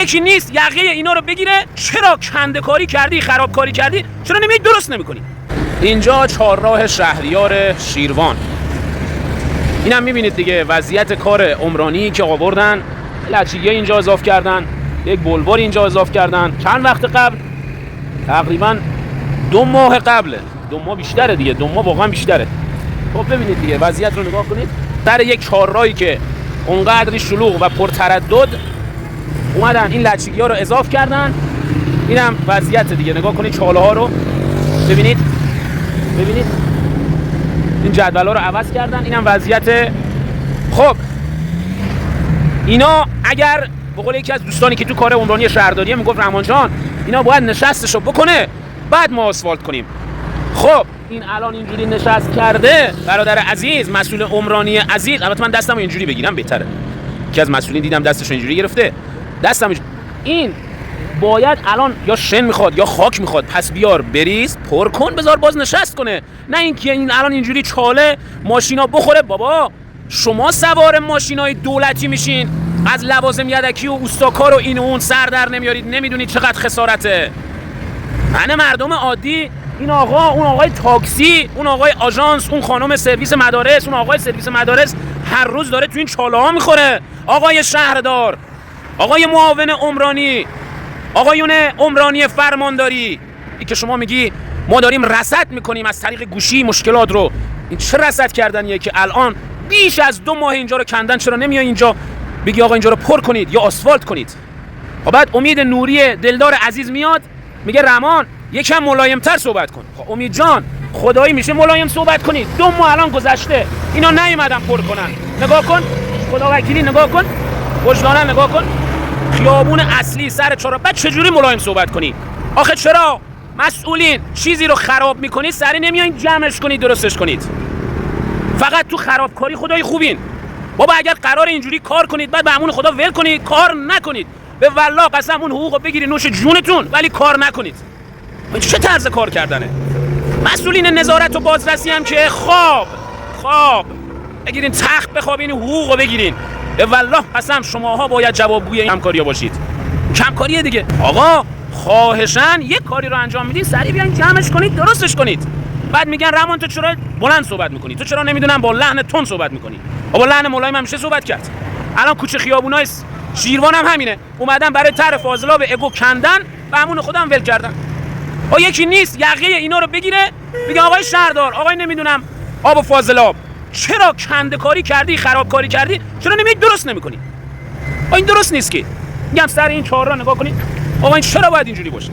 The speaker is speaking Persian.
یکی نیست یقه اینا رو بگیره چرا کنده‌کاری کردی، خرابکاری کردی، چرا نمیای درست نمیکنی؟ اینجا چهارراه شهریار شیروان. اینم میبینید دیگه وضعیت کار عمرانی که آوردن، لچیگه اینجا اضاف کردن، یک بلوار اینجا اضاف کردن. چند وقت قبل؟ تقریبا 2 ماه قبله. 2 ماه بیشتره دیگه، 2 ماه واقعا بیشتره. خب ببینید دیگه وضعیت رو نگاه کنید. در یک چهارراهی که اونقدری شلوغ و پرتردد اومدن این لچیگی ها رو اضاف کردن. اینم وضعیت دیگه، نگاه کنید چاله ها رو ببینید این جدول ها رو عوض کردن. اینم وضعیت. خب اینا اگر به قول یکی از دوستانی که تو کار عمرانی شهرداریه میگفت رحمان جان اینا باید نشستشو بکنه بعد ما آسفالت کنیم. خب این الان اینجوری نشست کرده برادر عزیز، مسئول عمرانی عزیز. البته من دستمو اینجوری بگیرم بهتره، که از مسئولین دیدم دستشو اینجوری گرفته، دستم این باید الان یا شن میخواد یا خاک میخواد، پس بیار بریز پر کن بذار باز نشست کنه، نه اینکه این الان اینجوری چاله ماشینا بخوره. بابا شما سوار ماشینای دولتی میشین، از لوازم یدکی و اوستاکار و این و اون سر در نمیارید، نمیدونید چقدر خسارته. من مردم عادی، این آقا، اون آقای تاکسی، اون آقای آژانس، اون خانم سرویس مدارس، اون آقای سرویس مدارس هر روز داره تو این چاله ها میخوره. آقای شهردار، آقای معاون عمرانی، آقایون عمرانی فرمانداری، این که شما میگی ما داریم رصد میکنیم از طریق گوشی مشکلات رو، این چه رصد کردنیه که الان بیش از 2 ماه اینجا رو کندن؟ چرا نمیای اینجا بگی آقا اینجا رو پر کنید یا آسفالت کنید؟ خب بعد امید نوری دلدار عزیز میاد میگه رحمان یکم ملایم‌تر صحبت کن. خب امید جان خدایی میشه ملایم صحبت کنید؟ 2 ماه الان گذشته اینا نیومدن پر کنن. نگاه کن خدا وکیلی، نگاه کن وجداناً، نگاه کن خیابون اصلی سر چهارراه، بعد چجوری ملایم صحبت کنی؟ آخه چرا مسئولین چیزی رو خراب میکنید سری نمیاین جمعش کنید درستش کنید؟ فقط تو خرابکاری خدای خوبین. بابا اگر قرار اینجوری کار کنید بعد به امون خدا ول کنید، کار نکنید. به والله قسم اون حقوقو بگیرید نوش جونتون ولی کار نکنید. چه طرز کار کردنه؟ مسئولین نظارت و بازرسی هم که خواب بگیرین، تخت بخوابین، حقوقو بگیرین. به والله قسم شماها باید جوابگوی این همکاریا باشید. کمکاریه دیگه. آقا خواهشاً یک کاری رو انجام میدین سریع بیاین جمعش کنید درستش کنید. بعد میگن رحمان تو چرا بلند صحبت میکنی؟ تو چرا نمیدونم با لحن تون صحبت میکنی؟ با لحن ملایم هم میشه صحبت کرد. الان کوچه خیابونای شیروان هم همینه، اومدن برای طرح فاضلاب اگو کندن و همون خودم ول کردن. یکی نیست یقه اینا رو بگیره میگه آقای شهردار، آقای نمیدونم آب و فاضلاب، چرا کنده‌کاری کردی، خرابکاری کردی، چرا نمیای درست نمیکنی؟ این درست نیست که. میگم سر این چهارراه نگاه کنید. آقا این چرا باید اینجوری باشه؟